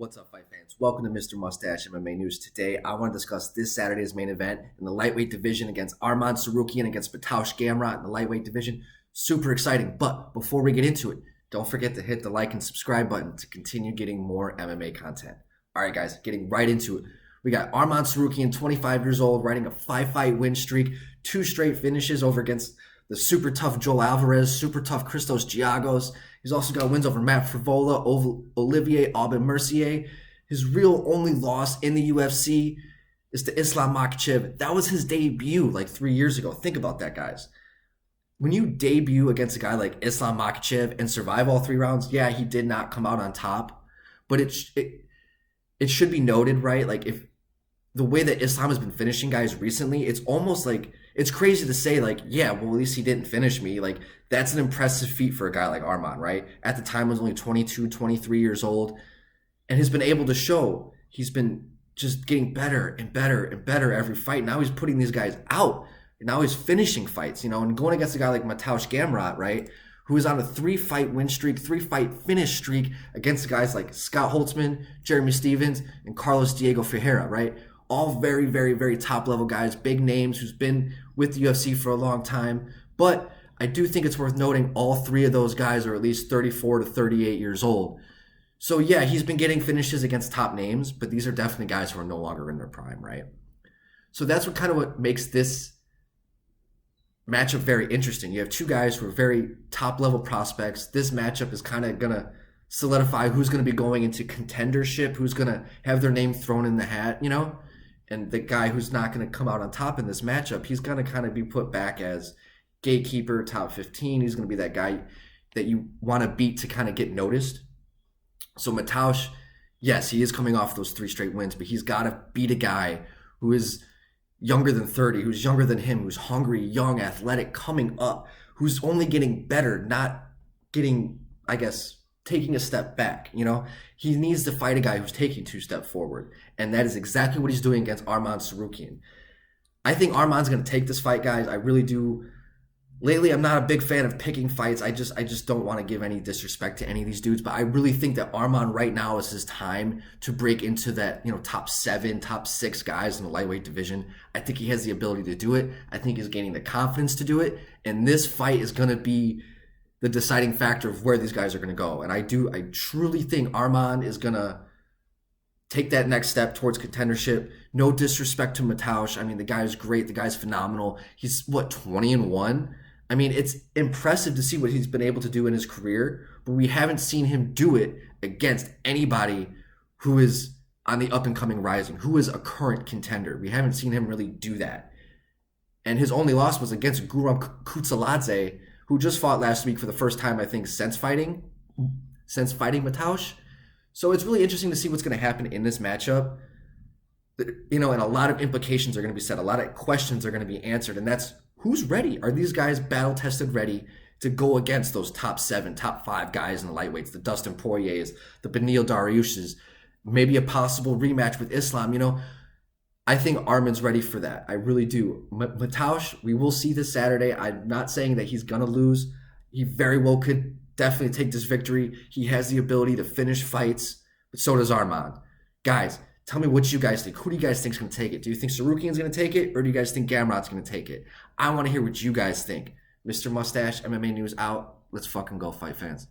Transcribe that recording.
What's up, fight fans? Welcome to Mr. Mustache MMA News. Today, I want to discuss this Saturday's main event in the lightweight division against Arman Tsarukyan against Mateusz Gamrot in the lightweight division. Super exciting. But before we get into it, don't forget to hit the like and subscribe button to continue getting more MMA content. All right, guys, getting right into it. We got Arman Tsarukyan, 25 years old, riding a 5-fight win streak, 2 straight finishes over against the super tough Joel Alvarez, super tough Christos Giagos. He's also got wins over Matt Frivola, Olivier Aubin-Mercier. His real only loss in the UFC is to Islam Makhachev. That was his debut like 3 years ago. Think about that, guys. When you debut against a guy like Islam Makhachev and survive all 3 rounds, yeah, he did not come out on top. But it should be noted, right? Like, if the way that Islam has been finishing guys recently, it's almost like, it's crazy to say, like, yeah, well, at least he didn't finish me. Like, that's an impressive feat for a guy like Arman, right? At the time, he was only 22, 23 years old, and has been able to show he's been just getting better and better and better every fight. Now he's putting these guys out. And now he's finishing fights, and going against a guy like Mateusz Gamrot, right, who is on a 3-fight win streak, 3-fight finish streak against guys like Scott Holtzman, Jeremy Stevens, and Carlos Diego Ferreira, right? All very, very, very top-level guys, big names who's been with the UFC for a long time. But I do think it's worth noting all 3 of those guys are at least 34 to 38 years old. So, yeah, he's been getting finishes against top names, but these are definitely guys who are no longer in their prime, right? So that's what makes this matchup very interesting. You have 2 guys who are very top-level prospects. This matchup is kind of going to solidify who's going to be going into contendership, who's going to have their name thrown in the hat, And the guy who's not going to come out on top in this matchup, he's going to kind of be put back as gatekeeper, top 15. He's going to be that guy that you want to beat to kind of get noticed. So Mateusz, yes, he is coming off those 3 straight wins, but he's got to beat a guy who is younger than 30, who's younger than him, who's hungry, young, athletic, coming up, who's only getting better, not getting, taking a step back. He needs to fight a guy who's taking 2 steps forward, and that is exactly what he's doing against Arman Tsarukyan. I think Arman's going to take this fight, guys. I really do. Lately, I'm not a big fan of picking fights. I just don't want to give any disrespect to any of these dudes, but I really think that Arman right now is his time to break into that, top 7, top 6 guys in the lightweight division. I think he has the ability to do it. I think he's gaining the confidence to do it, and this fight is going to be the deciding factor of where these guys are going to go. And I truly think Arman is going to take that next step towards contendership. No disrespect to Mateusz. The guy is great. The guy's phenomenal. He's, 20-1? It's impressive to see what he's been able to do in his career, but we haven't seen him do it against anybody who is on the up-and-coming rising, who is a current contender. We haven't seen him really do that. And his only loss was against Guram Kutsaladze, who just fought last week for the first time, I think, since fighting Mateusz. So it's really interesting to see what's going to happen in this matchup. And a lot of implications are going to be said. A lot of questions are going to be answered. And that's, who's ready? Are these guys battle-tested ready to go against those top 7, top 5 guys in the lightweights, the Dustin Poiriers, the Beneil Dariushs, maybe a possible rematch with Islam? I think Arman's ready for that. I really do. Mateusz, we will see this Saturday. I'm not saying that he's going to lose. He very well could definitely take this victory. He has the ability to finish fights, but so does Arman. Guys, tell me what you guys think. Who do you guys think is going to take it? Do you think Tsarukyan's going to take it, or do you guys think Gamrot's going to take it? I want to hear what you guys think. Mr. Mustache, MMA News out. Let's fucking go, fight fans.